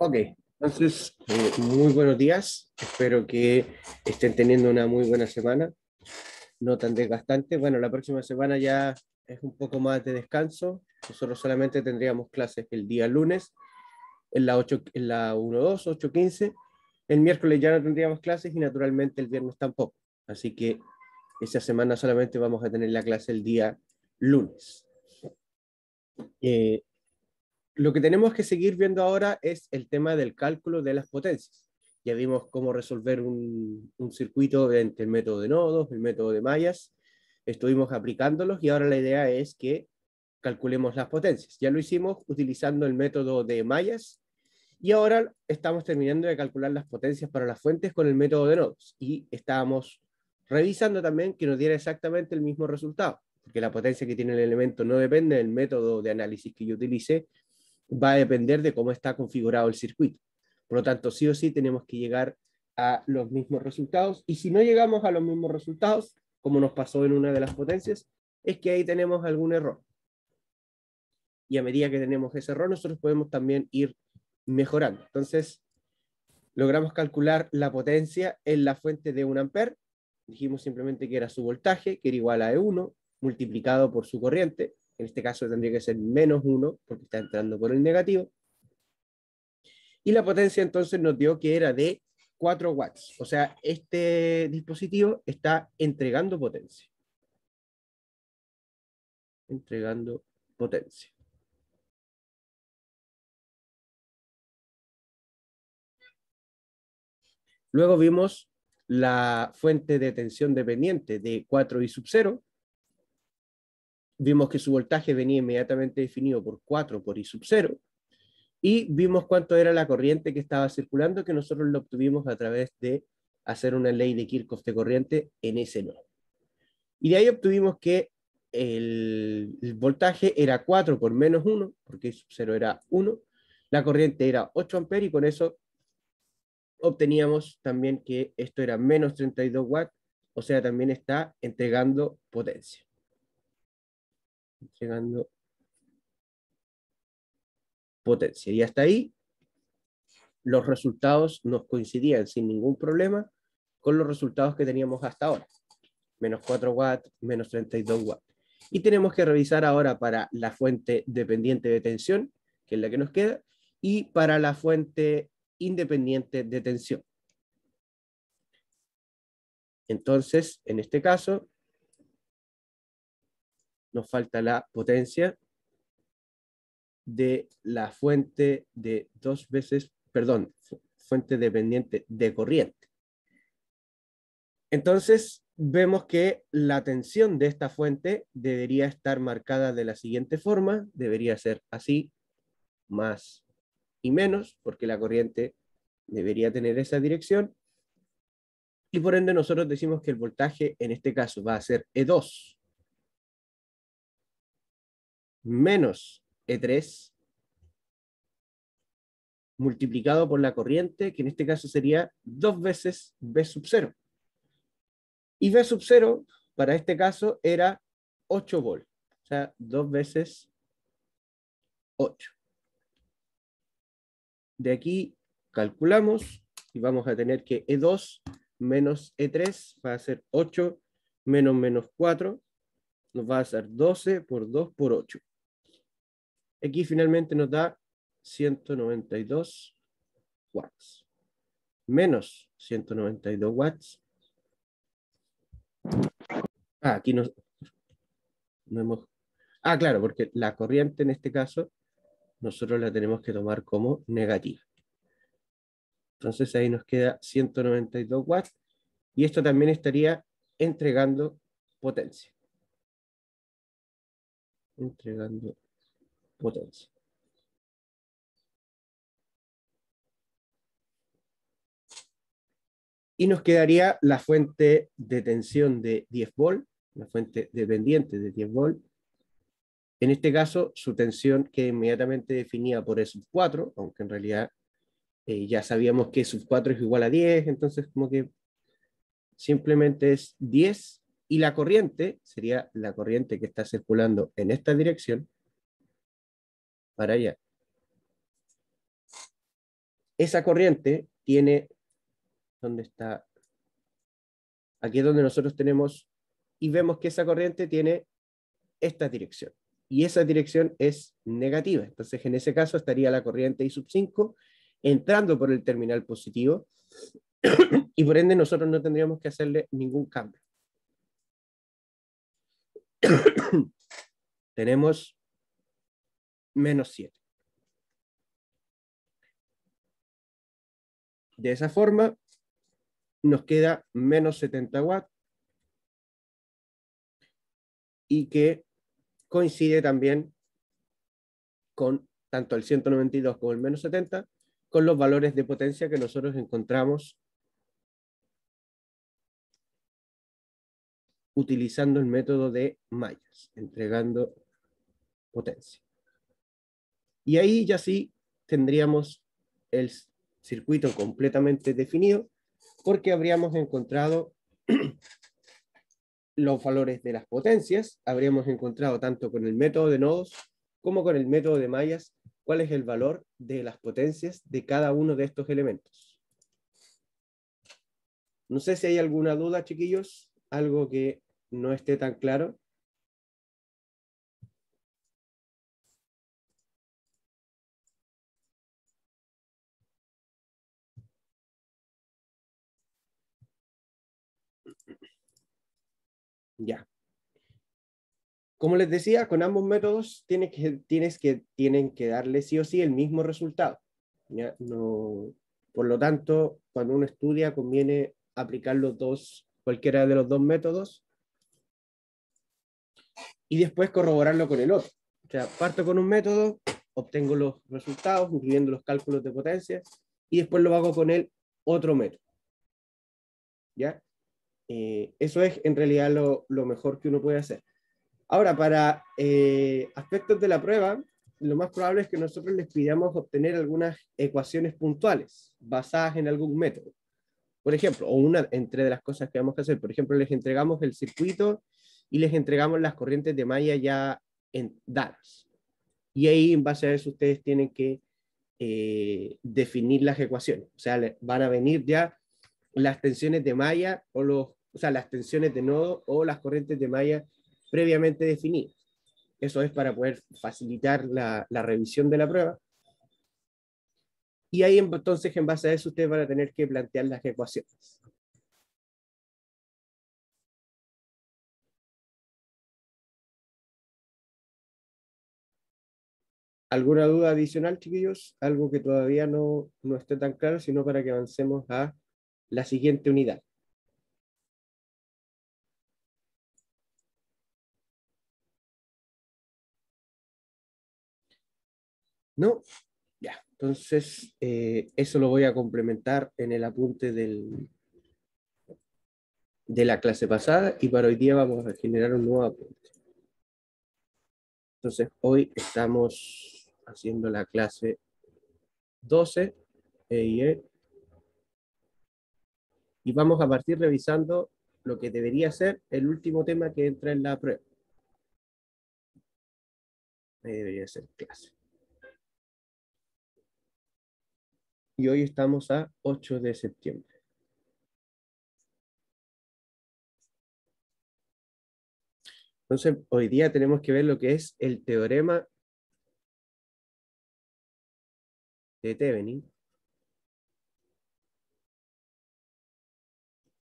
Ok, entonces, muy buenos días. Espero que estén teniendo una muy buena semana, no tan desgastante. Bueno, la próxima semana ya es un poco más de descanso. Nosotros solamente tendríamos clases el día lunes, en la 1-2, 8-15. El miércoles ya no tendríamos clases y naturalmente el viernes tampoco. Así que esa semana solamente vamos a tener la clase el día lunes. Eh, Lo que tenemos que seguir viendo ahora es el tema del cálculo de las potencias. Ya vimos cómo resolver un circuito entre el método de nodos, el método de mallas. Estuvimos aplicándolos y ahora la idea es que calculemos las potencias. Ya lo hicimos utilizando el método de mallas y ahora estamos terminando de calcular las potencias para las fuentes con el método de nodos. Y estábamos revisando también que nos diera exactamente el mismo resultado, porque la potencia que tiene el elemento no depende del método de análisis que yo utilice, va a depender de cómo está configurado el circuito. Por lo tanto, sí o sí tenemos que llegar a los mismos resultados, y si no llegamos a los mismos resultados, como nos pasó en una de las potencias, es que ahí tenemos algún error. Y a medida que tenemos ese error, nosotros podemos también ir mejorando. Entonces, logramos calcular la potencia en la fuente de 1 amper. Dijimos simplemente que era su voltaje, que era igual a E1, multiplicado por su corriente. En este caso tendría que ser -1, porque está entrando por el negativo. Y la potencia entonces nos dio que era de 4 watts. O sea, este dispositivo está entregando potencia. Entregando potencia. Luego vimos la fuente de tensión dependiente de 4 y sub 0. Vimos que su voltaje venía inmediatamente definido por 4 por I sub 0. Y vimos cuánto era la corriente que estaba circulando, que nosotros lo obtuvimos a través de hacer una ley de Kirchhoff de corriente en ese nodo. Y de ahí obtuvimos que el voltaje era 4 por -1, porque I sub 0 era 1, la corriente era 8 amperes, y con eso obteníamos también que esto era menos 32 watts, o sea, también está entregando potencia. Entregando potencia. Y hasta ahí los resultados nos coincidían sin ningún problema con los resultados que teníamos hasta ahora. Menos 4 watts, menos 32 watts. Y tenemos que revisar ahora para la fuente dependiente de tensión, que es la que nos queda, y para la fuente independiente de tensión. Entonces, en este caso, nos falta la potencia de la fuente de fuente dependiente de corriente. Entonces, vemos que la tensión de esta fuente debería estar marcada de la siguiente forma, debería ser así, más y menos, porque la corriente debería tener esa dirección, y por ende nosotros decimos que el voltaje en este caso va a ser E2 menos E3 multiplicado por la corriente, que en este caso sería 2 veces V sub 0. Y V sub 0 para este caso era 8 volts, o sea, 2 veces 8. De aquí calculamos y vamos a tener que E2 menos E3 va a ser 8 menos menos 4, nos va a ser 12 por 2 por 8. Aquí finalmente nos da 192 watts. Menos 192 watts. Aquí no hemos... claro, porque la corriente en este caso nosotros la tenemos que tomar como negativa. Entonces ahí nos queda 192 watts, y esto también estaría entregando potencia. Entregando potencia. Y nos quedaría la fuente de tensión de 10 volts, la fuente dependiente de 10 volts. En este caso, su tensión queda inmediatamente definida por E sub 4, aunque en realidad ya sabíamos que E sub 4 es igual a 10, entonces como que simplemente es 10, y la corriente sería la corriente que está circulando en esta dirección para allá. esa corriente tiene, ¿dónde está? Aquí es donde nosotros tenemos, y vemos que esa corriente tiene esta dirección. Y esa dirección es negativa. Entonces, en ese caso, estaría la corriente I sub 5 entrando por el terminal positivo y por ende nosotros no tendríamos que hacerle ningún cambio. Tenemos menos 7. De esa forma, nos queda menos 70 watts y que coincide también con tanto el 192 como el menos 70 con los valores de potencia que nosotros encontramos utilizando el método de mallas, entregando potencia. Y ahí ya sí tendríamos el circuito completamente definido porque habríamos encontrado los valores de las potencias, habríamos encontrado tanto con el método de nodos como con el método de mallas cuál es el valor de las potencias de cada uno de estos elementos. No sé si hay alguna duda, chiquillos, algo que no esté tan claro. Ya. Como les decía, con ambos métodos tienen que darle sí o sí el mismo resultado. ¿Ya? No, por lo tanto, cuando uno estudia, conviene aplicar los dos, cualquiera de los dos métodos, y después corroborarlo con el otro. O sea, parto con un método, obtengo los resultados, incluyendo los cálculos de potencia, y después lo hago con el otro método. ¿Ya? Eso es en realidad lo mejor que uno puede hacer. Ahora, para aspectos de la prueba, lo más probable es que nosotros les pidamos obtener algunas ecuaciones puntuales basadas en algún método. Por ejemplo, o una entre de las cosas que vamos a hacer, por ejemplo, les entregamos el circuito y les entregamos las corrientes de malla ya dadas. Y ahí, en base a eso, ustedes tienen que definir las ecuaciones. O sea, van a venir ya las tensiones de malla o sea, las tensiones de nodo o las corrientes de malla previamente definidas. Eso es para poder facilitar la revisión de la prueba. Y ahí entonces, en base a eso, ustedes van a tener que plantear las ecuaciones. ¿Alguna duda adicional, chiquillos? Algo que todavía no esté tan claro, sino para que avancemos a la siguiente unidad. ¿No? Ya, entonces eso lo voy a complementar en el apunte de la clase pasada y para hoy día vamos a generar un nuevo apunte. Entonces hoy estamos haciendo la clase 12 EIE y vamos a partir revisando lo que debería ser el último tema que entra en la prueba. Debería ser clase. Y hoy estamos a 8 de septiembre. Entonces, hoy día tenemos que ver lo que es el teorema de Thevenin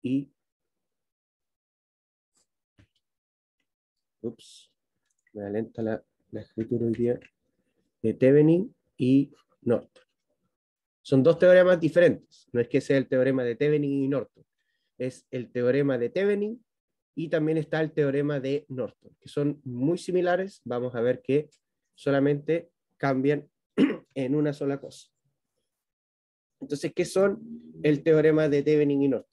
y me alenta la escritura hoy día, de Thevenin y Norton. Son dos teoremas diferentes, no es que sea el teorema de Thevenin y Norton, es el teorema de Thevenin y también está el teorema de Norton, que son muy similares, vamos a ver que solamente cambian en una sola cosa. Entonces, ¿qué son el teorema de Thevenin y Norton?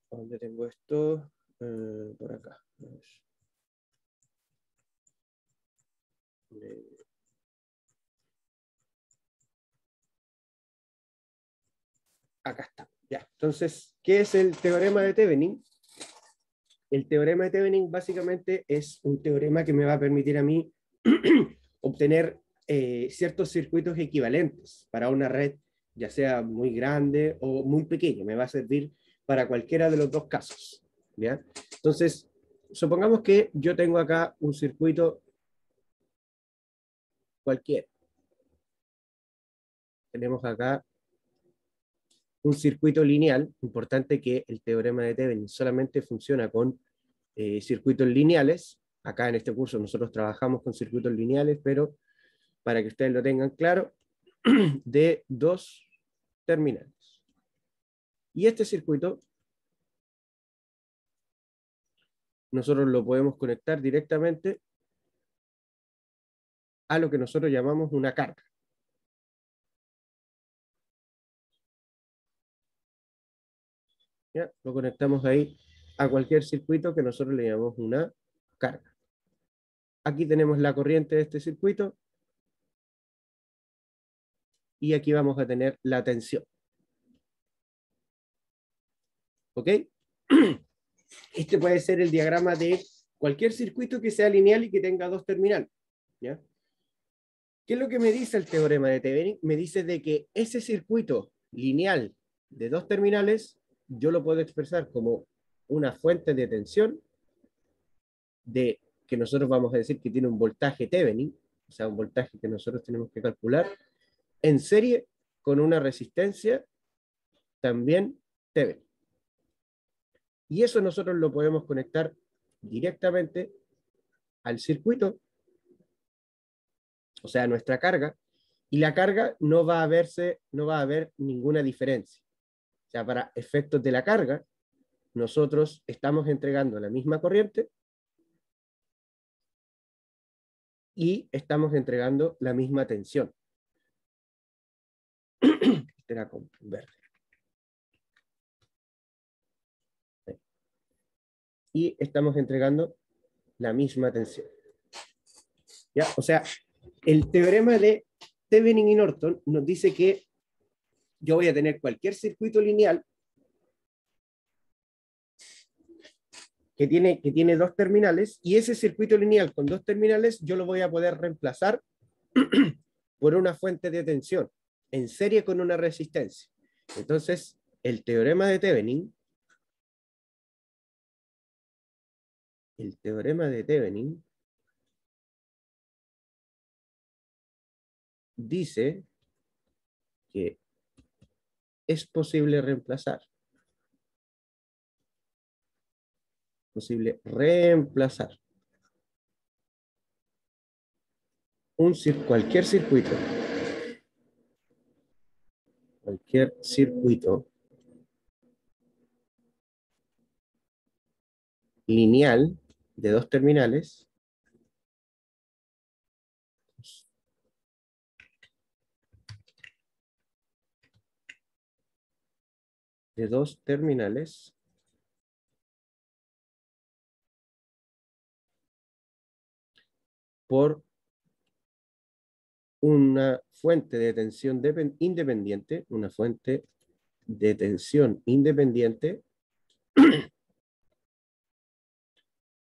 ¿Dónde tengo esto? Por acá. Acá está. Ya. Entonces, ¿qué es el teorema de Thevenin? El teorema de Thevenin básicamente es un teorema que me va a permitir a mí obtener ciertos circuitos equivalentes para una red, ya sea muy grande o muy pequeña. Me va a servir para cualquiera de los dos casos. ¿Ya? Entonces, supongamos que yo tengo acá un circuito cualquiera. Tenemos acá un circuito lineal. Importante que el teorema de Thevenin solamente funciona con circuitos lineales. Acá en este curso nosotros trabajamos con circuitos lineales, pero para que ustedes lo tengan claro, de dos terminales. Y este circuito nosotros lo podemos conectar directamente a lo que nosotros llamamos una carga. ¿Ya? Lo conectamos ahí a cualquier circuito que nosotros le llamamos una carga. Aquí tenemos la corriente de este circuito y aquí vamos a tener la tensión. ¿Ok? Este puede ser el diagrama de cualquier circuito que sea lineal y que tenga dos terminales. ¿Ya? ¿Qué es lo que me dice el teorema de Thevenin? Me dice de que ese circuito lineal de dos terminales yo lo puedo expresar como una fuente de tensión de que nosotros vamos a decir que tiene un voltaje Thevenin, o sea, un voltaje que nosotros tenemos que calcular, en serie con una resistencia también Thevenin. Y eso nosotros lo podemos conectar directamente al circuito, o sea, a nuestra carga, y la carga no va a haber ninguna diferencia. O sea, para efectos de la carga, nosotros estamos entregando la misma corriente y estamos entregando la misma tensión. Este era con verde. Y estamos entregando la misma tensión. ¿Ya? O sea, el teorema de Thevenin y Norton nos dice que yo voy a tener cualquier circuito lineal que tiene dos terminales, y ese circuito lineal con dos terminales yo lo voy a poder reemplazar por una fuente de tensión en serie con una resistencia. Entonces, el teorema de Thevenin dice que es posible reemplazar cualquier circuito lineal de dos terminales por una fuente de tensión independiente,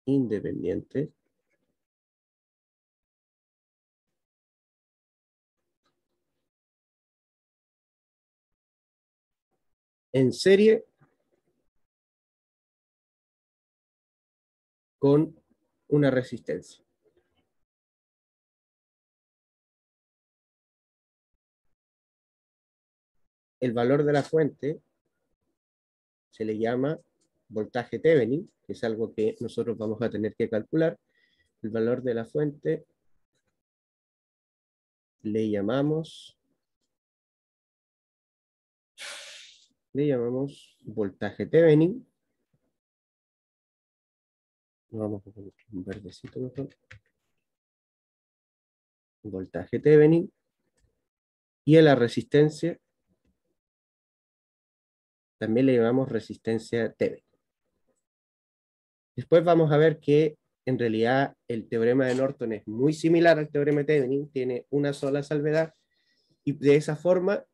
independiente en serie con una resistencia. El valor de la fuente se le llama voltaje Thevenin, que es algo que nosotros vamos a tener que calcular. El valor de la fuente le llamamos voltaje Thevenin. Vamos a poner un verdecito mejor. Voltaje Thevenin. Y a la resistencia también le llamamos resistencia Thevenin. Después vamos a ver que en realidad el teorema de Norton es muy similar al teorema de Thevenin, tiene una sola salvedad, y de esa forma,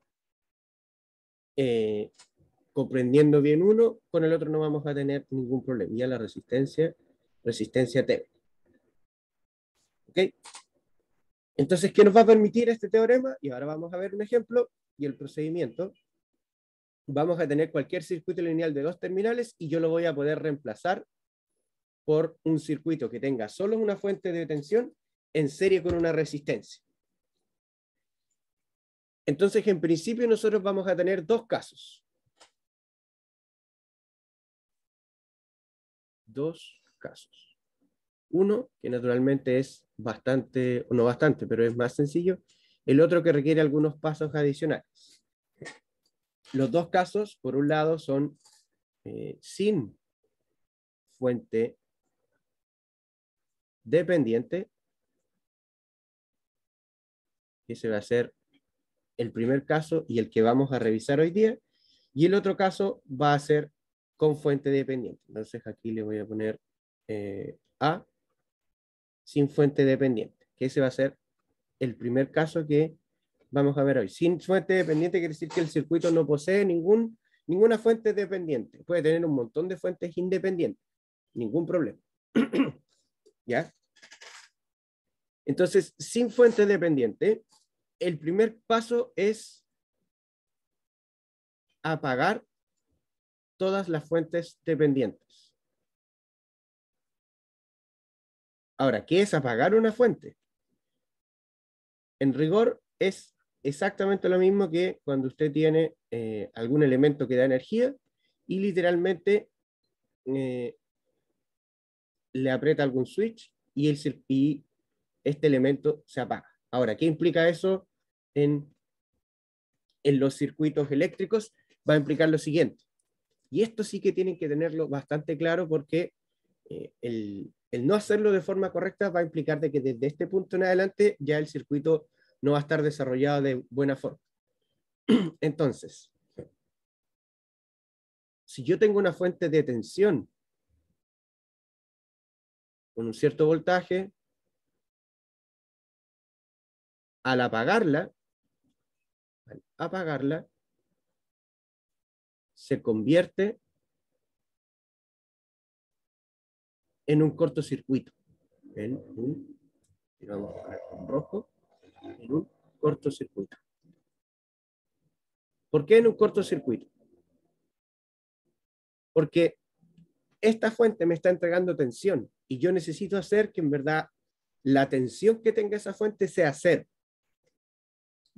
comprendiendo bien uno, con el otro no vamos a tener ningún problema. Ya la resistencia Thevenin. ¿Ok? Entonces, ¿qué nos va a permitir este teorema? Y ahora vamos a ver un ejemplo y el procedimiento. Vamos a tener cualquier circuito lineal de dos terminales y yo lo voy a poder reemplazar por un circuito que tenga solo una fuente de tensión en serie con una resistencia. Entonces, en principio, nosotros vamos a tener dos casos. Dos casos. Uno, que naturalmente es bastante, o no bastante, pero es más sencillo. El otro que requiere algunos pasos adicionales. Los dos casos, por un lado, son sin fuente dependiente, que se va a hacer el primer caso y el que vamos a revisar hoy día, y el otro caso va a ser con fuente dependiente. Entonces aquí le voy a poner A sin fuente dependiente, que ese va a ser el primer caso que vamos a ver hoy. Sin fuente dependiente quiere decir que el circuito no posee ninguna fuente dependiente. Puede tener un montón de fuentes independientes, ningún problema. ¿Ya? Entonces, sin fuente dependiente, el primer paso es apagar todas las fuentes dependientes. Ahora, ¿qué es apagar una fuente? En rigor es exactamente lo mismo que cuando usted tiene algún elemento que da energía y literalmente le aprieta algún switch y este elemento se apaga. Ahora, ¿qué implica eso en los circuitos eléctricos? Va a implicar lo siguiente. Y esto sí que tienen que tenerlo bastante claro porque el no hacerlo de forma correcta va a implicar de que desde este punto en adelante ya el circuito no va a estar desarrollado de buena forma. Entonces, si yo tengo una fuente de tensión con un cierto voltaje, al apagarla, se convierte en un cortocircuito. Vamos a poner con rojo, en un cortocircuito. ¿Por qué en un cortocircuito? Porque esta fuente me está entregando tensión y yo necesito hacer que en verdad la tensión que tenga esa fuente sea cero.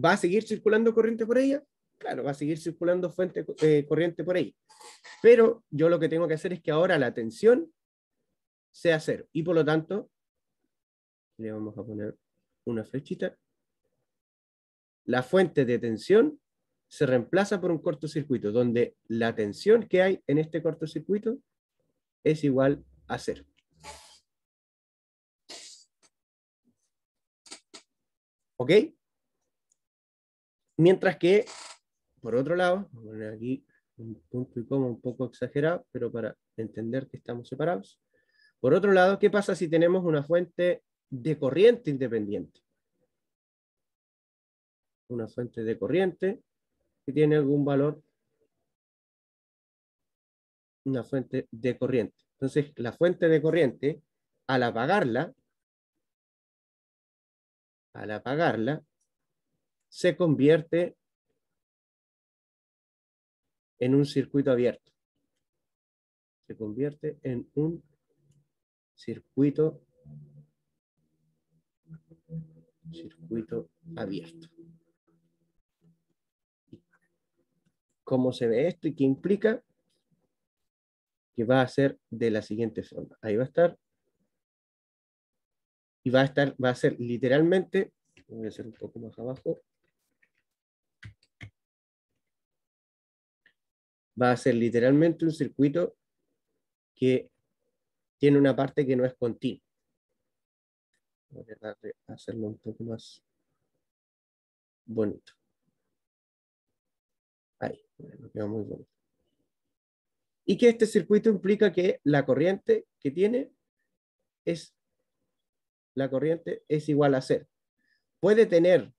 ¿Va a seguir circulando corriente por ella? Claro, va a seguir circulando corriente por ella. Pero yo lo que tengo que hacer es que ahora la tensión sea cero. Y por lo tanto, le vamos a poner una flechita. La fuente de tensión se reemplaza por un cortocircuito, donde la tensión que hay en este cortocircuito es igual a cero. ¿Ok? Mientras que, por otro lado, voy a poner aquí un punto y coma un poco exagerado, pero para entender que estamos separados. Por otro lado, ¿qué pasa si tenemos una fuente de corriente independiente? Una fuente de corriente que tiene algún valor, una fuente de corriente. Entonces, la fuente de corriente, al apagarla, se convierte en un circuito abierto. Se convierte en un circuito abierto. ¿Cómo se ve esto y qué implica? Que va a ser de la siguiente forma. Ahí va a estar. Y va a ser literalmente, voy a hacer un poco más abajo. Va a ser literalmente un circuito que tiene una parte que no es continua. Voy a tratar de hacerlo un poco más bonito. Ahí, me queda muy bonito. Y que este circuito implica que la corriente que tiene es igual a cero. Puede tener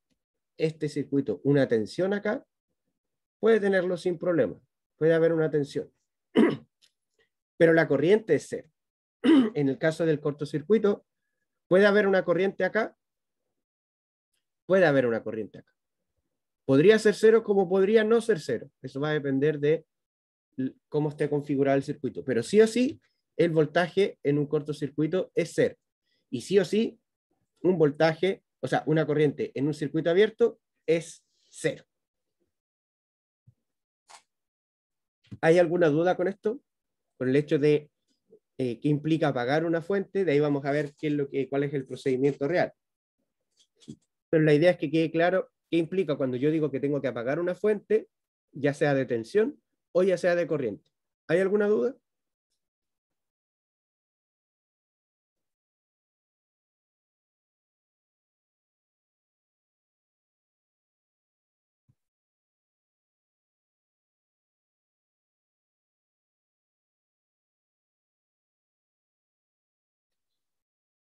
este circuito una tensión acá, puede tenerlo sin problema, puede haber una tensión, pero la corriente es cero. En el caso del cortocircuito, puede haber una corriente acá, puede haber una corriente acá. Podría ser cero como podría no ser cero. Eso va a depender de cómo esté configurado el circuito. Pero sí o sí, el voltaje en un cortocircuito es cero. Y sí o sí, un voltaje, o sea, una corriente en un circuito abierto es cero. ¿Hay alguna duda con esto? Con el hecho de qué implica apagar una fuente, de ahí vamos a ver cuál es el procedimiento real. Pero la idea es que quede claro qué implica cuando yo digo que tengo que apagar una fuente, ya sea de tensión o ya sea de corriente. ¿Hay alguna duda?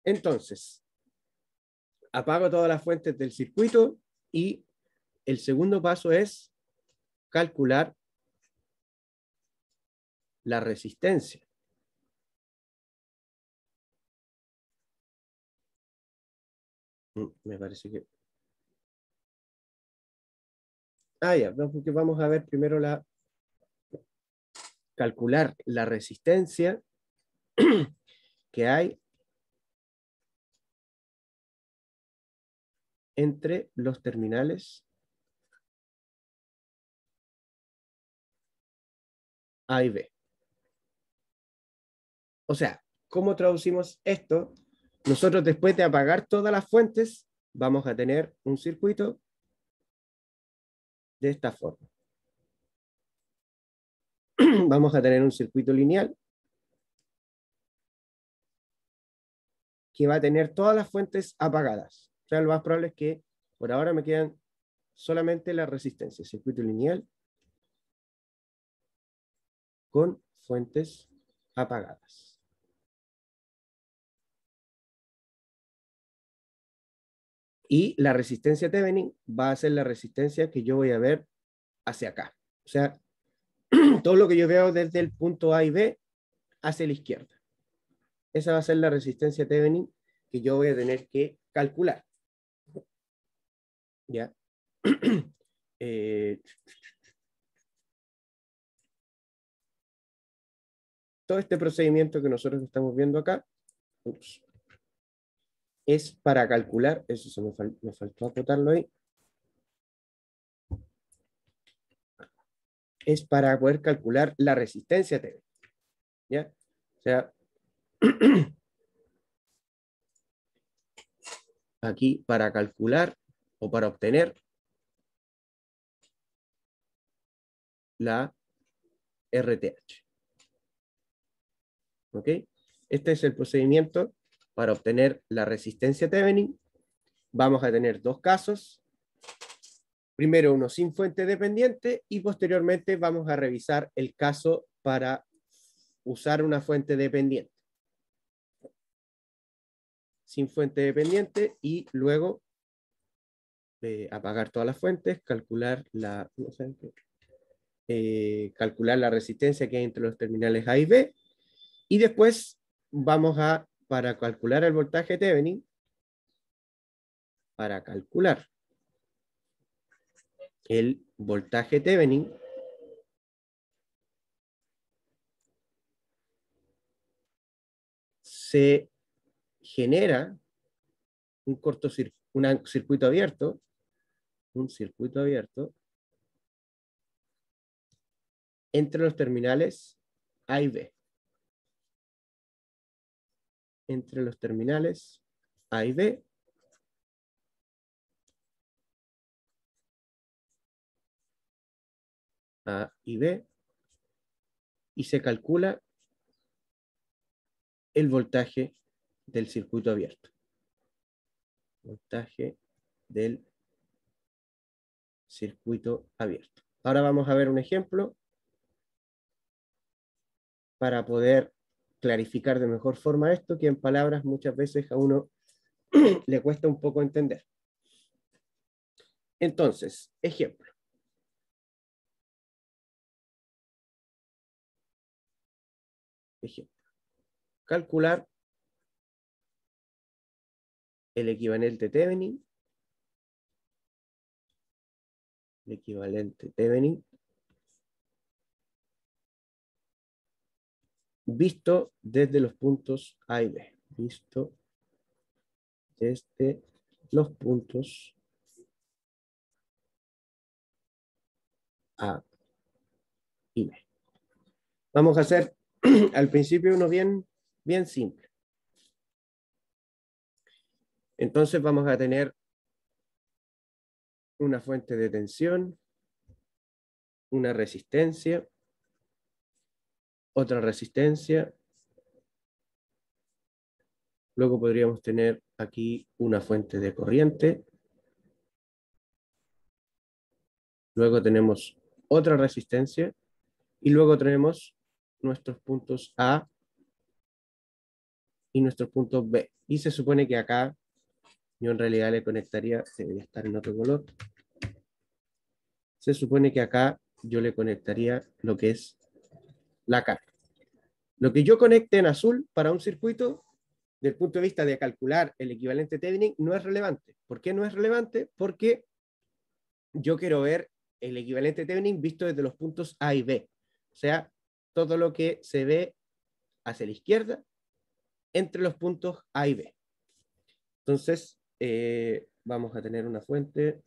Entonces, apago todas las fuentes del circuito y el segundo paso es calcular la resistencia. Me parece que... ya, porque vamos a ver primero calcular la resistencia que hay entre los terminales A y B. O sea, ¿cómo traducimos esto? Nosotros después de apagar todas las fuentes, vamos a tener un circuito de esta forma. Vamos a tener un circuito lineal que va a tener todas las fuentes apagadas. O sea, lo más probable es que por ahora me quedan solamente las resistencias. Circuito lineal con fuentes apagadas. Y la resistencia Thevenin va a ser la resistencia que yo voy a ver hacia acá. O sea, todo lo que yo veo desde el punto A y B hacia la izquierda. Esa va a ser la resistencia Thevenin que yo voy a tener que calcular. ¿Ya? Todo este procedimiento que nosotros estamos viendo acá es para calcular, eso me faltó acotarlo ahí, es para poder calcular la resistencia Thevenin. ¿Ya? O sea, aquí para calcular o para obtener la RTH. ¿Ok? Este es el procedimiento para obtener la resistencia Thevenin. Vamos a tener dos casos. Primero uno sin fuente dependiente y posteriormente vamos a revisar el caso para usar una fuente dependiente. Sin fuente dependiente y luego apagar todas las fuentes, calcular calcular la resistencia que hay entre los terminales A y B y después vamos para calcular el voltaje Thevenin, para calcular el voltaje Thevenin, se genera un circuito abierto, entre los terminales A y B. Entre los terminales A y B. A y B. Y se calcula el voltaje del circuito abierto. Voltaje del circuito abierto. Ahora vamos a ver un ejemplo para poder clarificar de mejor forma esto, que en palabras muchas veces a uno le cuesta un poco entender. Entonces, ejemplo. Calcular el equivalente Thevenin el equivalente Thevenin visto desde los puntos A y B. Visto desde los puntos A y B. Vamos a hacer al principio uno bien simple. Entonces vamos a tener una fuente de tensión, una resistencia, otra resistencia. Luego podríamos tener aquí una fuente de corriente. Luego tenemos otra resistencia. Y luego tenemos nuestros puntos A y nuestros puntos B. Y se supone que acá yo en realidad le conectaría, debería estar en otro color. Se supone que acá yo le conectaría lo que es la carga. Lo que yo conecte en azul para un circuito, desde el punto de vista de calcular el equivalente Thevenin, no es relevante. ¿Por qué no es relevante? Porque yo quiero ver el equivalente Thevenin visto desde los puntos A y B. O sea, todo lo que se ve hacia la izquierda entre los puntos A y B. Entonces, vamos a tener una fuente.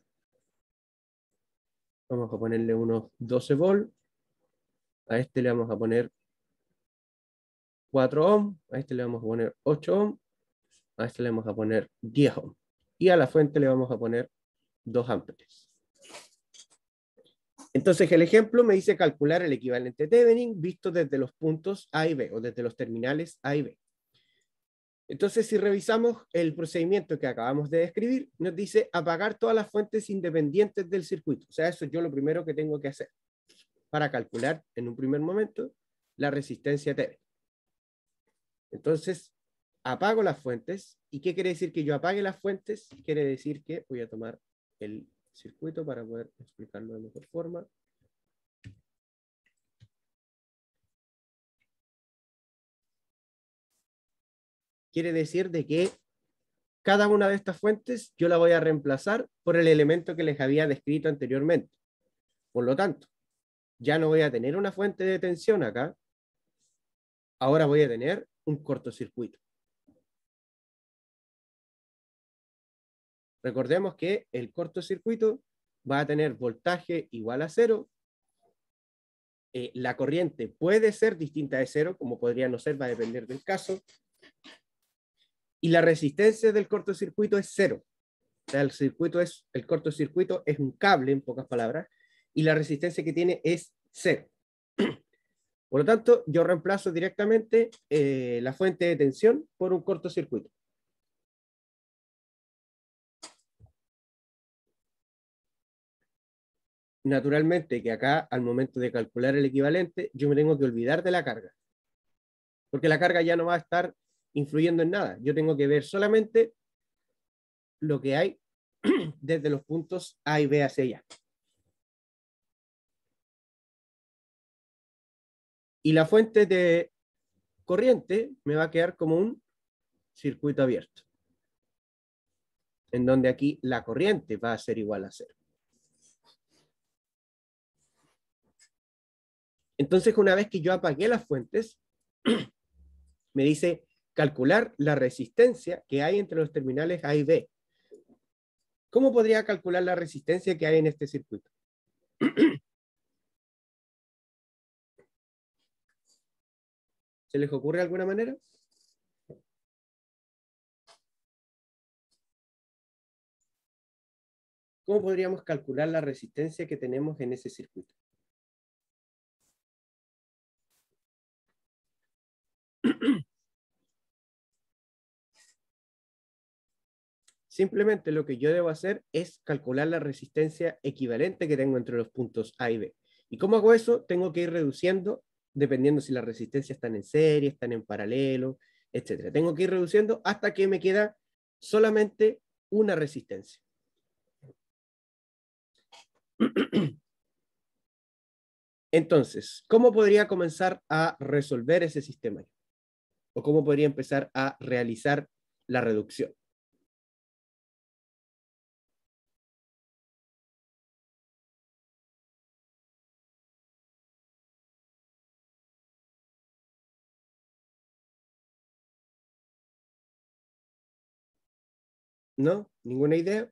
Vamos a ponerle unos 12 volts. A este le vamos a poner 4 ohms. A este le vamos a poner 8 ohms. A este le vamos a poner 10 ohms. Y a la fuente le vamos a poner 2 amperes. Entonces, el ejemplo me dice calcular el equivalente Thevenin visto desde los puntos A y B, o desde los terminales A y B. Entonces, si revisamos el procedimiento que acabamos de describir, nos dice apagar todas las fuentes independientes del circuito. O sea, eso es yo lo primero que tengo que hacer para calcular en un primer momento la resistencia Thevenin. Entonces, apago las fuentes. ¿Y qué quiere decir que yo apague las fuentes? Quiere decir que voy a tomar el circuito para poder explicarlo de mejor forma. Quiere decir de que cada una de estas fuentes yo la voy a reemplazar por el elemento que les había descrito anteriormente. Por lo tanto, ya no voy a tener una fuente de tensión acá, ahora voy a tener un cortocircuito. Recordemos que el cortocircuito va a tener voltaje igual a cero. La corriente puede ser distinta de cero, como podría no ser, va a depender del caso. Y la resistencia del cortocircuito es cero. O sea, el cortocircuito es un cable, en pocas palabras, y la resistencia que tiene es cero. Por lo tanto, yo reemplazo directamente la fuente de tensión por un cortocircuito. Naturalmente que acá, al momento de calcular el equivalente, yo me tengo que olvidar de la carga, porque la carga ya no va a estar influyendo en nada. Yo tengo que ver solamente lo que hay desde los puntos A y B hacia allá. Y la fuente de corriente me va a quedar como un circuito abierto, en donde aquí la corriente va a ser igual a cero. Entonces, una vez que yo apagué las fuentes, me dice calcular la resistencia que hay entre los terminales A y B. ¿Cómo podría calcular la resistencia que hay en este circuito? ¿Se les ocurre alguna manera? ¿Cómo podríamos calcular la resistencia que tenemos en ese circuito? Simplemente lo que yo debo hacer es calcular la resistencia equivalente que tengo entre los puntos A y B. ¿Y cómo hago eso? Tengo que ir reduciendo, dependiendo si las resistencias están en serie, están en paralelo, etc. Tengo que ir reduciendo hasta que me queda solamente una resistencia. Entonces, ¿cómo podría comenzar a resolver ese sistema? ¿O cómo podría empezar a realizar la reducción? ¿No? ¿Ninguna idea?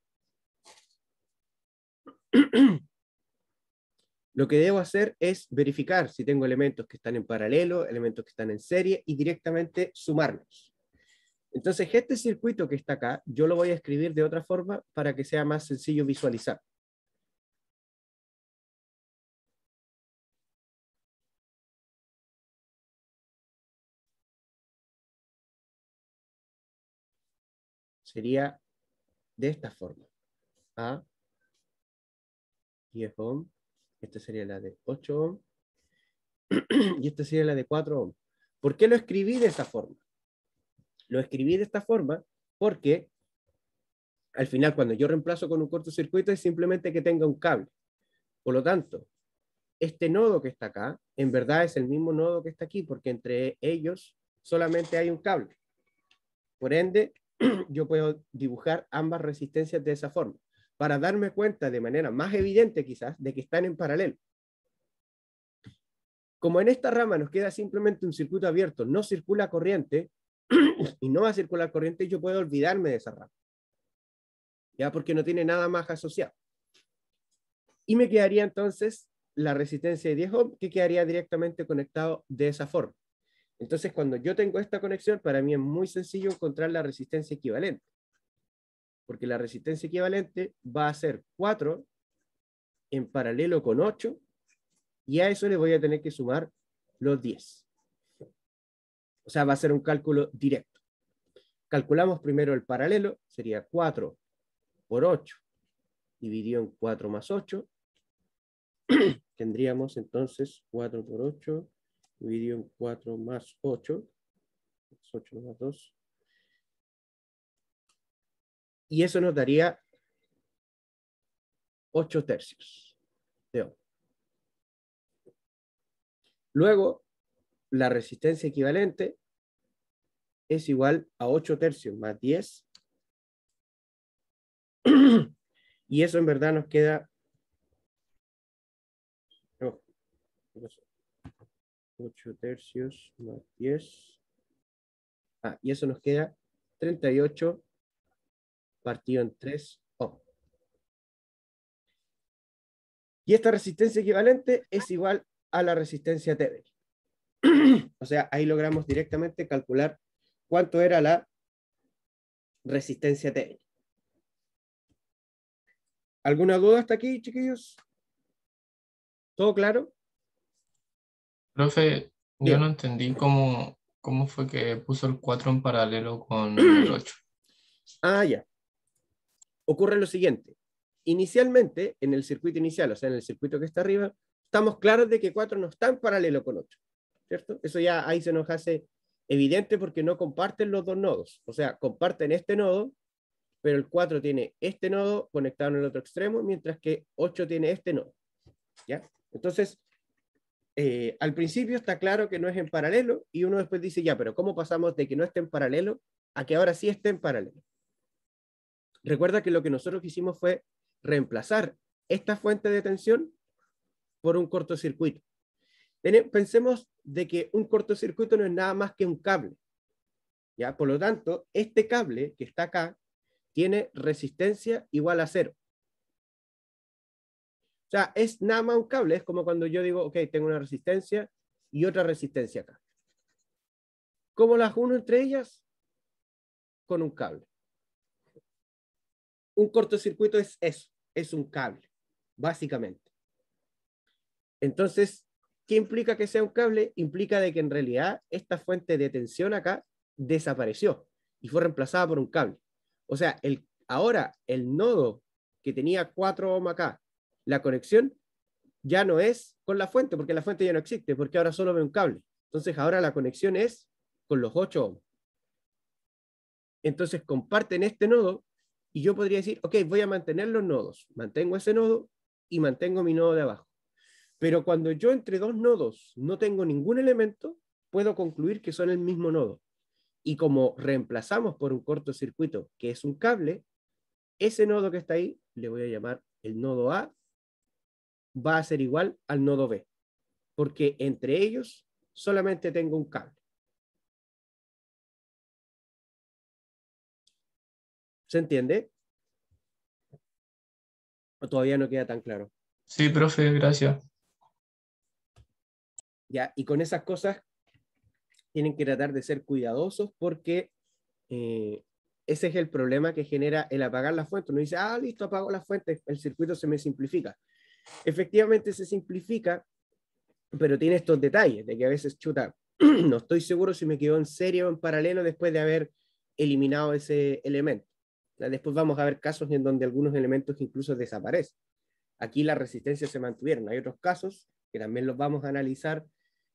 Lo que debo hacer es verificar si tengo elementos que están en paralelo, elementos que están en serie y directamente sumarlos. Entonces, este circuito que está acá, yo lo voy a escribir de otra forma para que sea más sencillo visualizar. Sería de esta forma. A, 10 ohm, esta sería la de 8 ohm, y esta sería la de 4 ohm. ¿Por qué lo escribí de esa forma? Lo escribí de esta forma porque al final cuando yo reemplazo con un cortocircuito es simplemente que tenga un cable. Por lo tanto, este nodo que está acá, en verdad es el mismo nodo que está aquí, porque entre ellos solamente hay un cable. Por ende, yo puedo dibujar ambas resistencias de esa forma, para darme cuenta de manera más evidente quizás de que están en paralelo. Como en esta rama nos queda simplemente un circuito abierto, no circula corriente, y no va a circular corriente, yo puedo olvidarme de esa rama. ¿Ya? Porque no tiene nada más asociado. Y me quedaría entonces la resistencia de 10 ohm, que quedaría directamente conectado de esa forma. Entonces, cuando yo tengo esta conexión, para mí es muy sencillo encontrar la resistencia equivalente. Porque la resistencia equivalente va a ser 4 en paralelo con 8, y a eso le voy a tener que sumar los 10. O sea, va a ser un cálculo directo. Calculamos primero el paralelo, sería 4 por 8 dividido en 4 más 8. Tendríamos entonces 4 por 8 dividido en 4 más 8. 8 más 2. Y eso nos daría 8 tercios de ohm. Luego, la resistencia equivalente es igual a 8 tercios más 10. Y eso en verdad nos queda... No, 8 tercios más 10. Y eso nos queda 38 partido en 3 ohm. Y esta resistencia equivalente es igual a la resistencia Thevenin. O sea, ahí logramos directamente calcular cuánto era la resistencia Thevenin. ¿Alguna duda hasta aquí, chiquillos? ¿Todo claro? Profe, yo no Diga. entendí cómo fue que puso el 4 en paralelo con el 8. Ya. Ocurre lo siguiente. Inicialmente, en el circuito inicial, o sea, en el circuito que está arriba, estamos claros de que 4 no está en paralelo con 8, ¿cierto? Eso ya ahí se nos hace evidente porque no comparten los dos nodos. O sea, comparten este nodo, pero el 4 tiene este nodo conectado en el otro extremo, mientras que 8 tiene este nodo. ¿Ya? Entonces, al principio está claro que no es en paralelo y uno después dice, ya, pero ¿cómo pasamos de que no esté en paralelo a que ahora sí esté en paralelo? Recuerda que lo que nosotros hicimos fue reemplazar esta fuente de tensión por un cortocircuito. Pensemos de que un cortocircuito no es nada más que un cable. ¿Ya? Por lo tanto, este cable que está acá tiene resistencia igual a 0. O sea, es nada más un cable, es como cuando yo digo, ok, tengo una resistencia y otra resistencia acá. ¿Cómo las uno entre ellas? Con un cable. Un cortocircuito es eso, es un cable, básicamente. Entonces, ¿qué implica que sea un cable? Implica de que en realidad esta fuente de tensión acá desapareció y fue reemplazada por un cable. O sea, ahora el nodo que tenía 4 ohm acá, la conexión ya no es con la fuente, porque la fuente ya no existe, porque ahora solo ve un cable. Entonces ahora la conexión es con los 8 ohm. Entonces comparten este nodo y yo podría decir, ok, voy a mantener los nodos, mantengo ese nodo y mantengo mi nodo de abajo. Pero cuando yo entre dos nodos no tengo ningún elemento, puedo concluir que son el mismo nodo. Y como reemplazamos por un cortocircuito, que es un cable, ese nodo que está ahí, le voy a llamar el nodo A, va a ser igual al nodo B, porque entre ellos solamente tengo un cable. ¿Se entiende? ¿O todavía no queda tan claro? Sí, profe, gracias. Ya, y con esas cosas tienen que tratar de ser cuidadosos porque ese es el problema que genera el apagar la fuente. Uno dice, ah, listo, apago la fuente, el circuito se me simplifica. Efectivamente se simplifica, pero tiene estos detalles de que a veces, chuta, no estoy seguro si me quedó en serie o en paralelo después de haber eliminado ese elemento. Después vamos a ver casos en donde algunos elementos incluso desaparecen. Aquí las resistencias se mantuvieron. Hay otros casos que también los vamos a analizar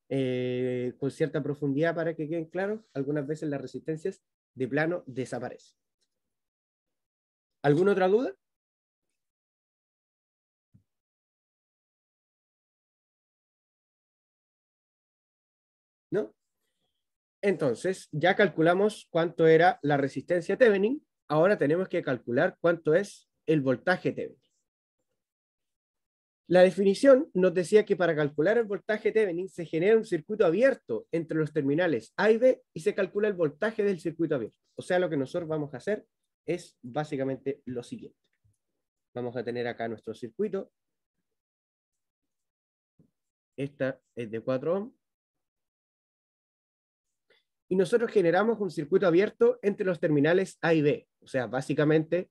con cierta profundidad para que queden claros. Algunas veces las resistencias de plano desaparecen. ¿Alguna otra duda? ¿No? Entonces, ya calculamos cuánto era la resistencia Thevenin. Ahora tenemos que calcular cuánto es el voltaje Thevenin. La definición nos decía que para calcular el voltaje Thevenin se genera un circuito abierto entre los terminales A y B y se calcula el voltaje del circuito abierto. O sea, lo que nosotros vamos a hacer es básicamente lo siguiente. Vamos a tener acá nuestro circuito. Esta es de 4 ohms. Y nosotros generamos un circuito abierto entre los terminales A y B. O sea, básicamente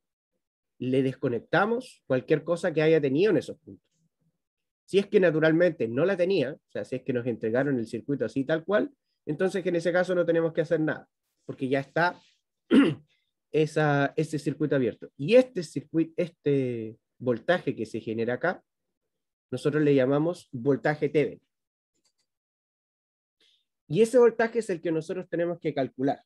le desconectamos cualquier cosa que haya tenido en esos puntos. Si es que naturalmente no la tenía, o sea, si es que nos entregaron el circuito así tal cual, entonces en ese caso no tenemos que hacer nada, porque ya está ese circuito abierto. Y este voltaje que se genera acá, nosotros le llamamos voltaje Thevenin. Y ese voltaje es el que nosotros tenemos que calcular.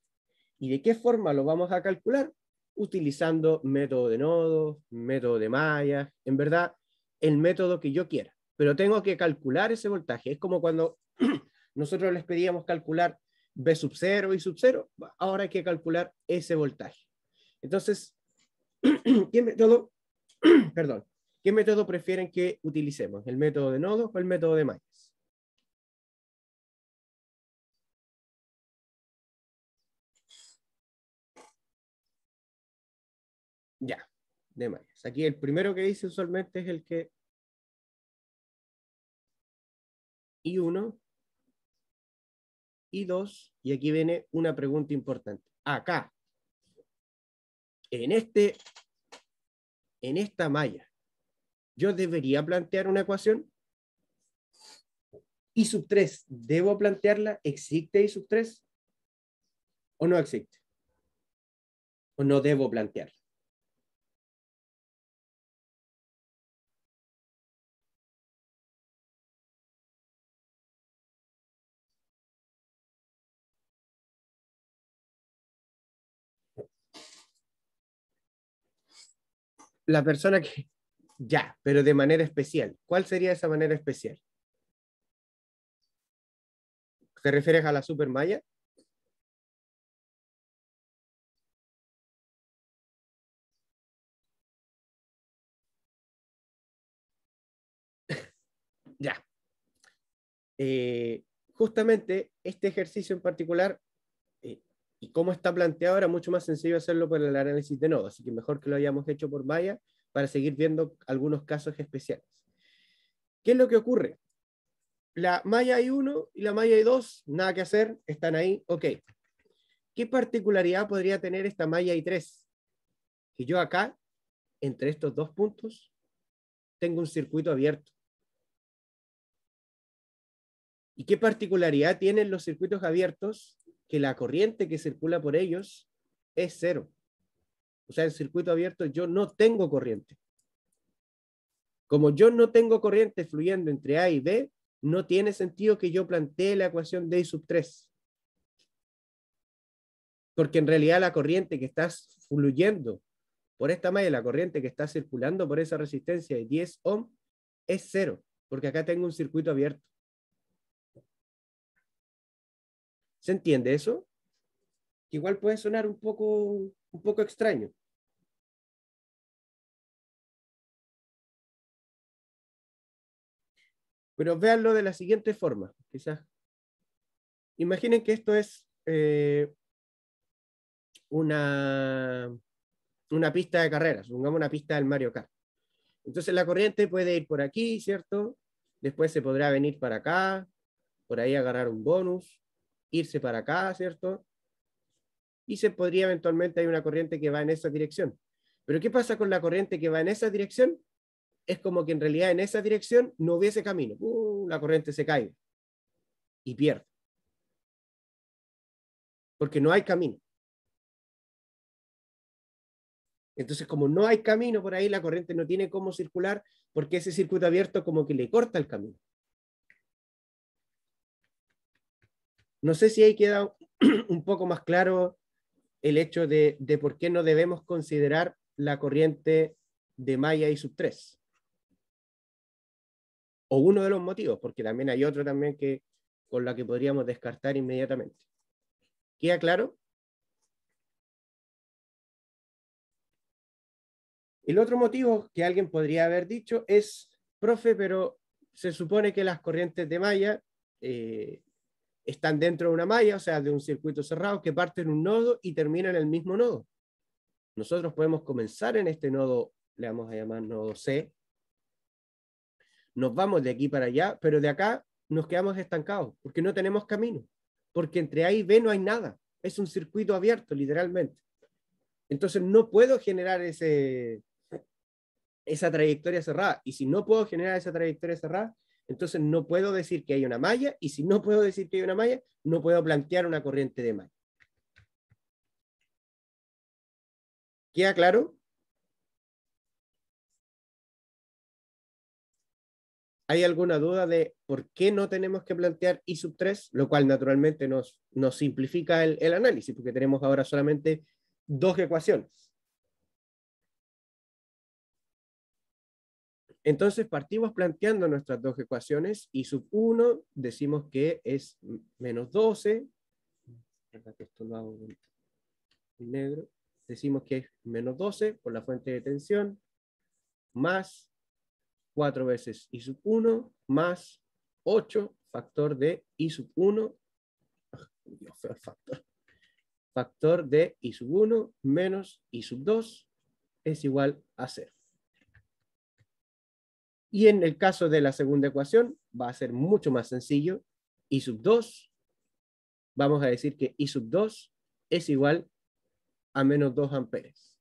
¿Y de qué forma lo vamos a calcular? Utilizando método de nodos, método de mallas, en verdad, el método que yo quiera. Pero tengo que calcular ese voltaje. Es como cuando nosotros les pedíamos calcular B sub 0 y sub 0, ahora hay que calcular ese voltaje. Entonces, ¿qué método, perdón, qué método prefieren que utilicemos? ¿El método de nodos o el método de mallas? Ya, de mallas. Aquí el primero que dice usualmente es el que I1, I2, y aquí viene una pregunta importante. Acá, en esta malla, yo debería plantear una ecuación. I sub 3, ¿debo plantearla? ¿Existe I sub 3? ¿O no existe? ¿O no debo plantearla? La persona que... Ya, pero de manera especial. ¿Cuál sería esa manera especial? ¿Te refieres a la supermalla? Ya. Justamente este ejercicio en particular, y cómo está planteado, era mucho más sencillo hacerlo por el análisis de nodos, así que mejor que lo hayamos hecho por malla para seguir viendo algunos casos especiales. ¿Qué es lo que ocurre? La malla I1 y la malla I2, nada que hacer, están ahí, ok. ¿Qué particularidad podría tener esta malla I3? Que yo acá, entre estos dos puntos, tengo un circuito abierto. ¿Y qué particularidad tienen los circuitos abiertos? Que la corriente que circula por ellos es cero. O sea, en circuito abierto yo no tengo corriente. Como yo no tengo corriente fluyendo entre A y B, no tiene sentido que yo plantee la ecuación de I sub 3. Porque en realidad la corriente que está fluyendo por esta malla, la corriente que está circulando por esa resistencia de 10 ohm, es cero, porque acá tengo un circuito abierto. ¿Se entiende eso? Que igual puede sonar un poco extraño. Pero véanlo de la siguiente forma, quizás. Imaginen que esto es una una pista de carreras, supongamos una pista del Mario Kart. Entonces la corriente puede ir por aquí, ¿cierto? Después se podrá venir para acá, por ahí agarrar un bonus, irse para acá, ¿cierto? Y se podría eventualmente hay una corriente que va en esa dirección. Pero ¿qué pasa con la corriente que va en esa dirección? Es como que en realidad en esa dirección no hubiese camino. La corriente se cae y pierde. Porque no hay camino. Entonces, como no hay camino por ahí, la corriente no tiene cómo circular porque ese circuito abierto como que le corta el camino. No sé si ahí queda un poco más claro el hecho de por qué no debemos considerar la corriente de malla I sub 3. O uno de los motivos, porque también hay otro también que con la que podríamos descartar inmediatamente. ¿Queda claro? El otro motivo que alguien podría haber dicho es, profe, pero se supone que las corrientes de malla están dentro de una malla, o sea, de un circuito cerrado que parte en un nodo y termina en el mismo nodo. Nosotros podemos comenzar en este nodo, le vamos a llamar nodo C, nos vamos de aquí para allá, pero de acá nos quedamos estancados, porque no tenemos camino, porque entre A y B no hay nada, es un circuito abierto, literalmente. Entonces no puedo generar esa trayectoria cerrada, y si no puedo generar esa trayectoria cerrada, entonces no puedo decir que hay una malla, y si no puedo decir que hay una malla, no puedo plantear una corriente de malla. ¿Queda claro? ¿Hay alguna duda de por qué no tenemos que plantear I sub 3? Lo cual naturalmente nos simplifica el análisis, porque tenemos ahora solamente dos ecuaciones. Entonces partimos planteando nuestras dos ecuaciones. I sub 1 decimos que es menos 12. Esto lo hago en negro. Decimos que es menos 12 por la fuente de tensión, más 4 veces I sub 1, más 8 factor de I sub 1. Dios, feo el factor. Factor de I sub 1 menos I sub 2 es igual a 0. Y en el caso de la segunda ecuación va a ser mucho más sencillo. I sub 2, vamos a decir que I sub 2 es igual a menos 2 amperes.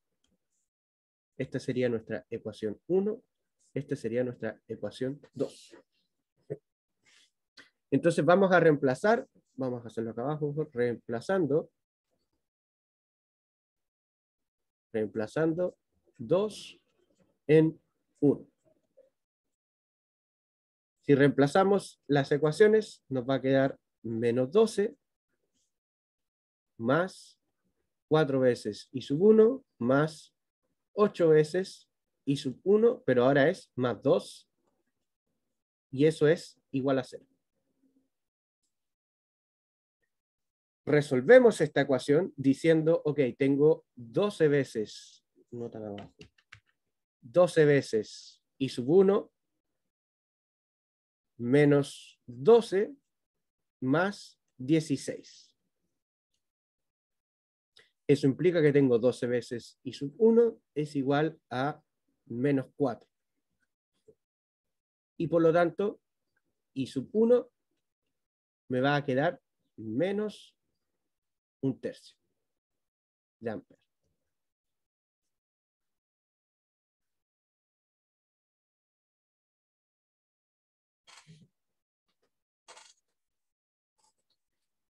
Esta sería nuestra ecuación 1. Esta sería nuestra ecuación 2. Entonces vamos a reemplazar, vamos a hacerlo acá abajo, reemplazando 2 en 1. Si reemplazamos las ecuaciones, nos va a quedar menos 12 más 4 veces I sub 1 más 8 veces I sub 1, pero ahora es más 2, y eso es igual a 0. Resolvemos esta ecuación diciendo, ok, tengo 12 veces, no tan abajo, 12 veces I sub 1 menos 12 más 16. Eso implica que tengo 12 veces I sub 1 es igual a menos 4. Y por lo tanto, I sub 1 me va a quedar menos 1/3 de ampere.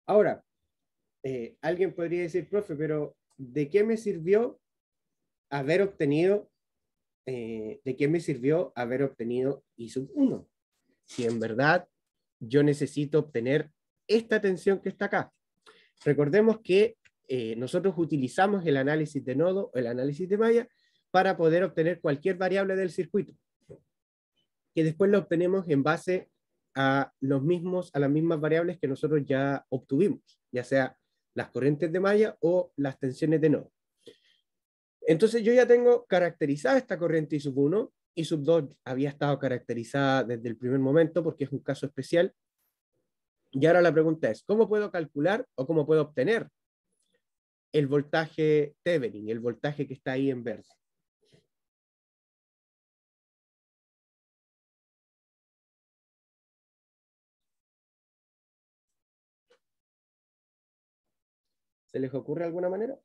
Ahora, alguien podría decir, profe, pero ¿de qué me sirvió haber obtenido I sub 1? Si en verdad yo necesito obtener esta tensión que está acá. Recordemos que nosotros utilizamos el análisis de nodo, el análisis de malla, para poder obtener cualquier variable del circuito, que después lo obtenemos en base a las mismas variables que nosotros ya obtuvimos, ya sea las corrientes de malla o las tensiones de nodo. Entonces yo ya tengo caracterizada esta corriente I sub 1, I sub 2 había estado caracterizada desde el primer momento porque es un caso especial. Y ahora la pregunta es, ¿cómo puedo calcular o cómo puedo obtener el voltaje Thevenin, el voltaje que está ahí en verde. ¿Se les ocurre alguna manera?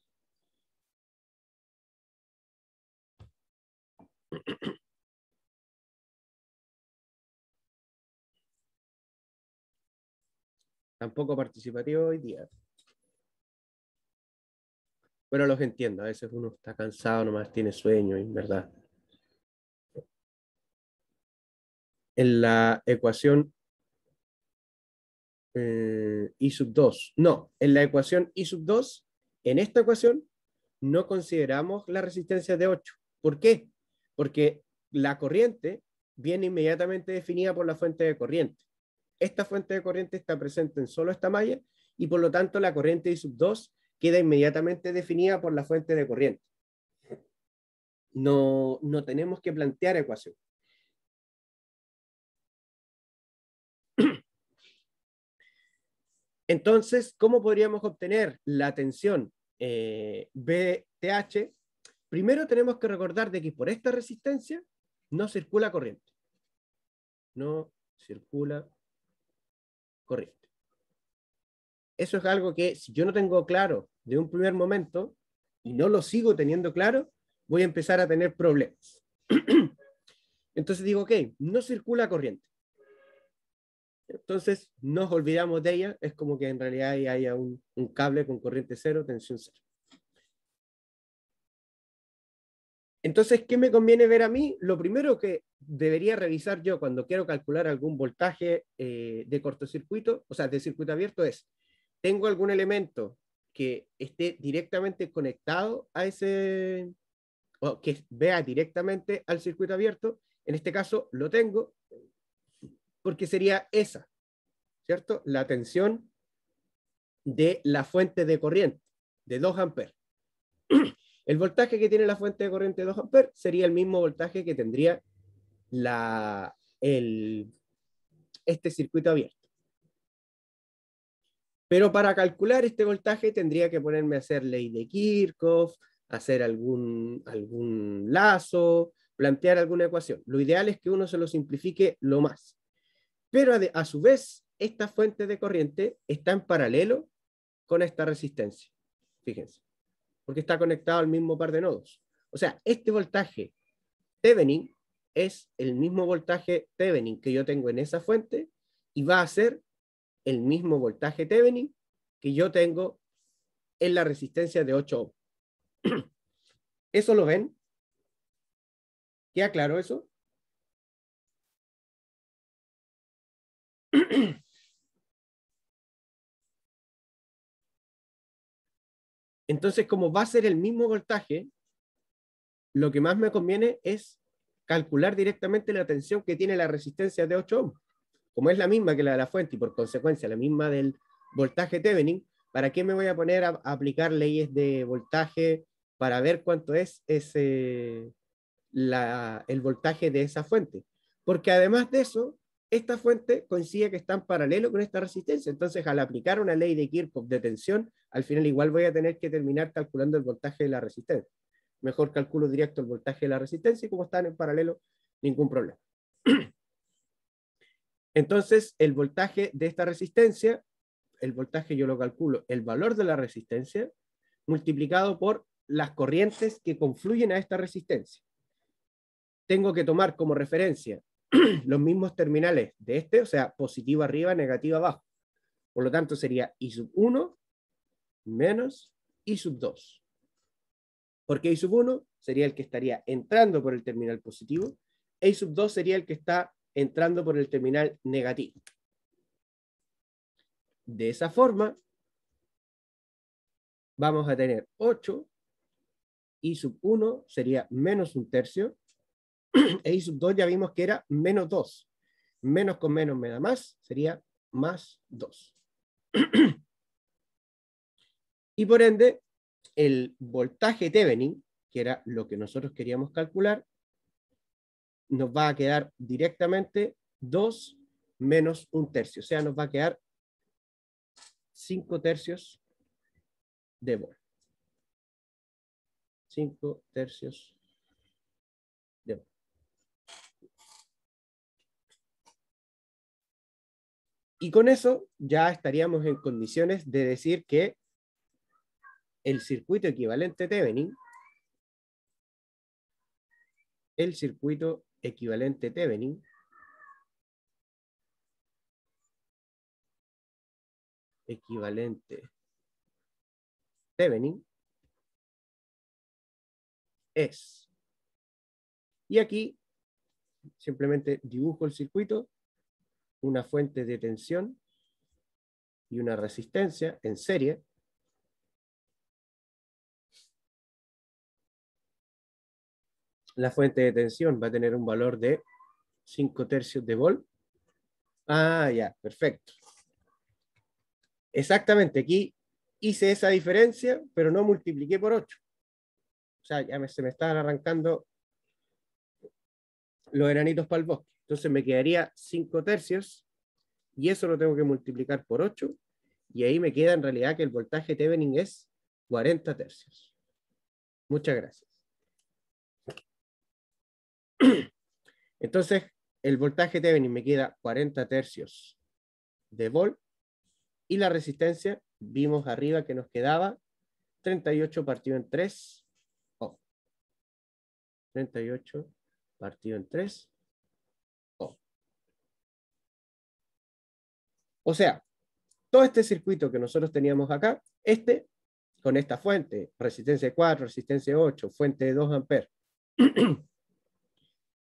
Tampoco participativo hoy día. Pero los entiendo, a veces uno está cansado, nomás tiene sueño, en verdad. En la ecuación I sub 2, no, en la ecuación I sub 2, en esta ecuación, no consideramos la resistencia de 8. ¿Por qué? Porque la corriente viene inmediatamente definida por la fuente de corriente. Esta fuente de corriente está presente en solo esta malla y por lo tanto la corriente I sub 2 queda inmediatamente definida por la fuente de corriente. No tenemos que plantear ecuación. Entonces, ¿cómo podríamos obtener la tensión BTH? Primero tenemos que recordar de que por esta resistencia no circula corriente. No circula corriente. Eso es algo que si yo no tengo claro de un primer momento y no lo sigo teniendo claro, voy a empezar a tener problemas. Entonces digo, ok, no circula corriente. Entonces nos olvidamos de ella, es como que en realidad haya un cable con corriente cero, tensión cero. Entonces, ¿qué me conviene ver a mí? Lo primero que debería revisar yo cuando quiero calcular algún voltaje de cortocircuito, o sea, de circuito abierto, es, ¿tengo algún elemento que esté directamente conectado a ese, o que vea directamente al circuito abierto? En este caso lo tengo, porque sería esa, ¿cierto? La tensión de la fuente de corriente, de 2 amperes. El voltaje que tiene la fuente de corriente de 2 amperes sería el mismo voltaje que tendría este circuito abierto. Pero para calcular este voltaje tendría que ponerme a hacer ley de Kirchhoff, hacer algún lazo, plantear alguna ecuación. Lo ideal es que uno se lo simplifique lo más. Pero a su vez, esta fuente de corriente está en paralelo con esta resistencia. Fíjense. Porque está conectado al mismo par de nodos. O sea, este voltaje Thevenin es el mismo voltaje Thevenin que yo tengo en esa fuente y va a ser el mismo voltaje Thevenin que yo tengo en la resistencia de 8 ohms. ¿Eso lo ven? ¿Queda claro eso? Entonces, como va a ser el mismo voltaje, lo que más me conviene es calcular directamente la tensión que tiene la resistencia de 8 ohms. Como es la misma que la de la fuente y por consecuencia la misma del voltaje Thevenin, ¿para qué me voy a poner a aplicar leyes de voltaje para ver cuánto es el voltaje de esa fuente? Porque además de eso, esta fuente coincide que está en paralelo con esta resistencia. Entonces, al aplicar una ley de Kirchhoff de tensión, al final igual voy a tener que terminar calculando el voltaje de la resistencia. Mejor calculo directo el voltaje de la resistencia y como están en paralelo, ningún problema. Entonces, el voltaje de esta resistencia, el voltaje yo lo calculo, el valor de la resistencia, multiplicado por las corrientes que confluyen a esta resistencia. Tengo que tomar como referencia los mismos terminales de este, o sea, positivo arriba, negativo abajo. Por lo tanto, sería I sub 1 menos I sub 2. Porque I sub 1 sería el que estaría entrando por el terminal positivo, e I sub 2 sería el que está entrando por el terminal negativo. De esa forma, vamos a tener 8, I sub 1 sería menos 1/3, e I sub 2 ya vimos que era menos 2. Menos con menos me da más, sería más 2. Y por ende, el voltaje Thevenin, que era lo que nosotros queríamos calcular, nos va a quedar directamente 2 menos 1/3. O sea, nos va a quedar 5/3 de volt. 5 tercios de volt. Y con eso ya estaríamos en condiciones de decir que el circuito equivalente Thevenin, es, y aquí simplemente dibujo el circuito, una fuente de tensión y una resistencia en serie. La fuente de tensión va a tener un valor de 5 tercios de volt. Ah, ya, perfecto. Exactamente, aquí hice esa diferencia, pero no multipliqué por 8. O sea, ya se me estaban arrancando los enanitos para el bosque. Entonces me quedaría 5 tercios, y eso lo tengo que multiplicar por 8, y ahí me queda en realidad que el voltaje Thevenin es 40 tercios. Muchas gracias. Entonces, el voltaje Thevenin me queda 40 tercios de volt, y la resistencia, vimos arriba que nos quedaba 38 partido en 3. 38 partido en 3. O sea, todo este circuito que nosotros teníamos acá, con esta fuente, resistencia de 4, resistencia de 8, fuente de 2 amperes,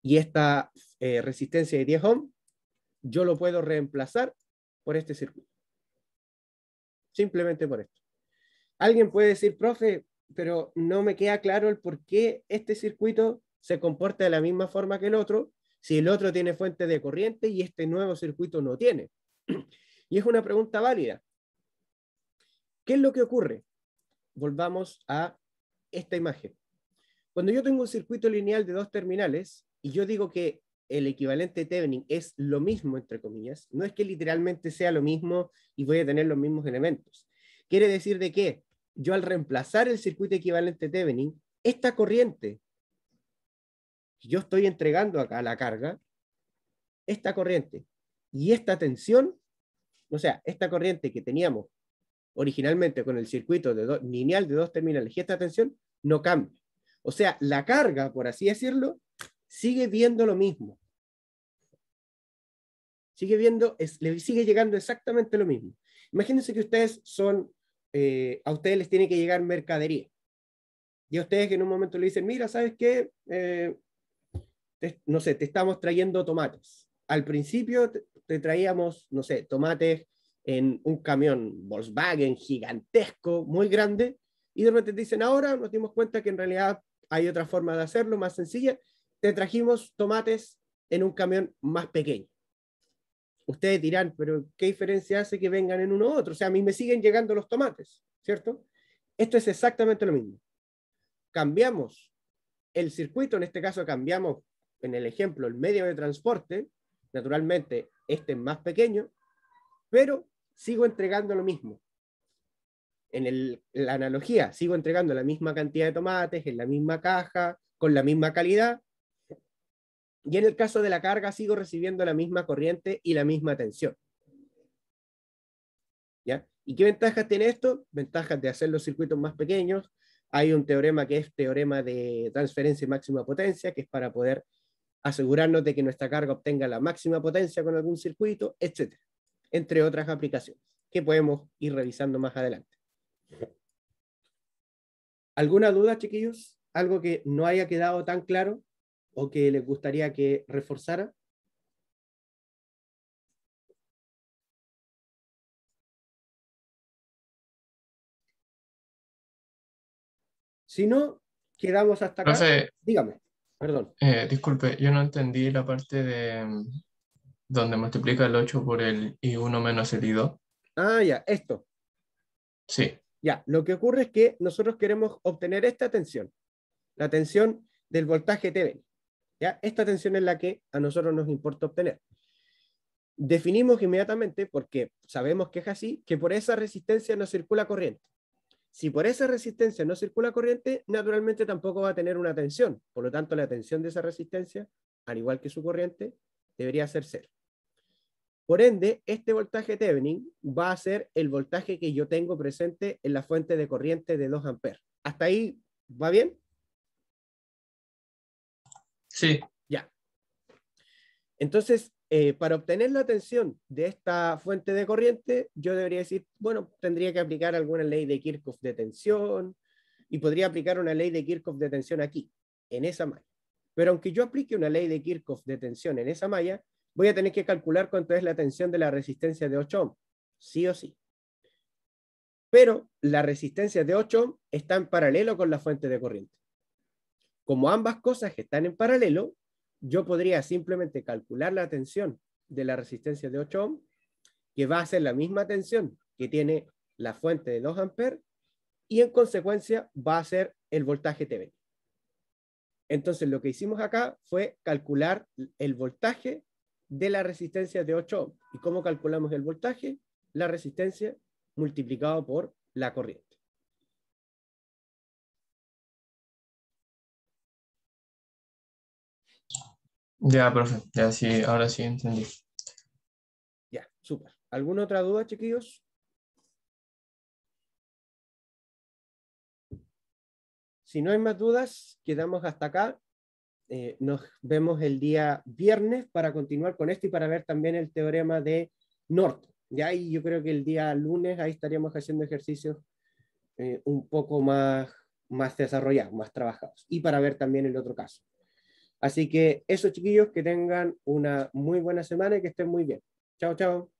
y esta resistencia de 10 ohm, yo lo puedo reemplazar por este circuito. Simplemente por esto. Alguien puede decir, profe, pero no me queda claro el por qué este circuito se comporta de la misma forma que el otro, si el otro tiene fuente de corriente y este nuevo circuito no tiene. Y es una pregunta válida. ¿Qué es lo que ocurre? Volvamos a esta imagen. Cuando yo tengo un circuito lineal de 2 terminales y yo digo que el equivalente Thevenin es lo mismo, entre comillas, no es que literalmente sea lo mismo y voy a tener los mismos elementos. Quiere decir de que yo, al reemplazar el circuito equivalente Thevenin, esta corriente que yo estoy entregando acá a la carga, esta corriente y esta tensión, o sea, esta corriente que teníamos originalmente con el circuito lineal de 2 terminales y esta tensión, no cambia. O sea, la carga, por así decirlo, sigue viendo lo mismo. Le sigue llegando exactamente lo mismo. Imagínense que ustedes a ustedes les tiene que llegar mercadería. Y a ustedes que en un momento le dicen, mira, ¿sabes qué? No sé, te estamos trayendo tomates. Al principio te traíamos, no sé, tomates en un camión Volkswagen gigantesco, muy grande, y de repente te dicen, ahora nos dimos cuenta que en realidad hay otra forma de hacerlo, más sencilla, te trajimos tomates en un camión más pequeño. Ustedes dirán, pero ¿qué diferencia hace que vengan en uno u otro? O sea, a mí me siguen llegando los tomates, ¿cierto? Esto es exactamente lo mismo. Cambiamos el circuito, en este caso cambiamos, en el ejemplo, el medio de transporte, naturalmente este es más pequeño, pero sigo entregando lo mismo. En la analogía, sigo entregando la misma cantidad de tomates, en la misma caja, con la misma calidad, y en el caso de la carga sigo recibiendo la misma corriente y la misma tensión. ¿Ya? ¿Y qué ventajas tiene esto? Ventajas de hacer los circuitos más pequeños. Hay un teorema que es teorema de transferencia y máxima potencia, que es para poder asegurarnos de que nuestra carga obtenga la máxima potencia con algún circuito, etc. Entre otras aplicaciones, que podemos ir revisando más adelante. ¿Alguna duda, chiquillos? ¿Algo que no haya quedado tan claro o que les gustaría que reforzara? Si no, quedamos hasta acá. Profe, Dígame, perdón. disculpe, yo no entendí la parte de donde multiplica el 8 por el I1 menos el I2. Ah, ya, esto. Sí, Ya, lo que ocurre es que nosotros queremos obtener esta tensión, la tensión del voltaje Thevenin. ¿Ya? Esta tensión es la que a nosotros nos importa obtener. Definimos inmediatamente, porque sabemos que es así, que por esa resistencia no circula corriente. Si por esa resistencia no circula corriente, naturalmente tampoco va a tener una tensión. Por lo tanto, la tensión de esa resistencia, al igual que su corriente, debería ser cero. Por ende, este voltaje Thevenin va a ser el voltaje que yo tengo presente en la fuente de corriente de 2 amperes. ¿Hasta ahí va bien? Sí. Ya. Entonces, para obtener la tensión de esta fuente de corriente, yo debería decir, bueno, tendría que aplicar alguna ley de Kirchhoff de tensión y podría aplicar una ley de Kirchhoff de tensión aquí, en esa malla. Pero aunque yo aplique una ley de Kirchhoff de tensión en esa malla, voy a tener que calcular cuánto es la tensión de la resistencia de 8 ohms, sí o sí. Pero la resistencia de 8 ohms está en paralelo con la fuente de corriente. Como ambas cosas están en paralelo, yo podría simplemente calcular la tensión de la resistencia de 8 ohms, que va a ser la misma tensión que tiene la fuente de 2 amperes, y en consecuencia va a ser el voltaje Thevenin. Entonces lo que hicimos acá fue calcular el voltaje de la resistencia de 8 ohms. ¿Y cómo calculamos el voltaje? La resistencia multiplicado por la corriente. Ya, profe, ya sí, ahora sí entendí. Ya, súper. ¿Alguna otra duda, chiquillos? Si no hay más dudas, quedamos hasta acá. Nos vemos el día viernes para continuar con esto y para ver también el teorema de Norton. Ya, y yo creo que el día lunes ahí estaríamos haciendo ejercicios un poco más desarrollados, más trabajados. Y para ver también el otro caso. Así que eso, chiquillos, que tengan una muy buena semana y que estén muy bien. Chao, chao.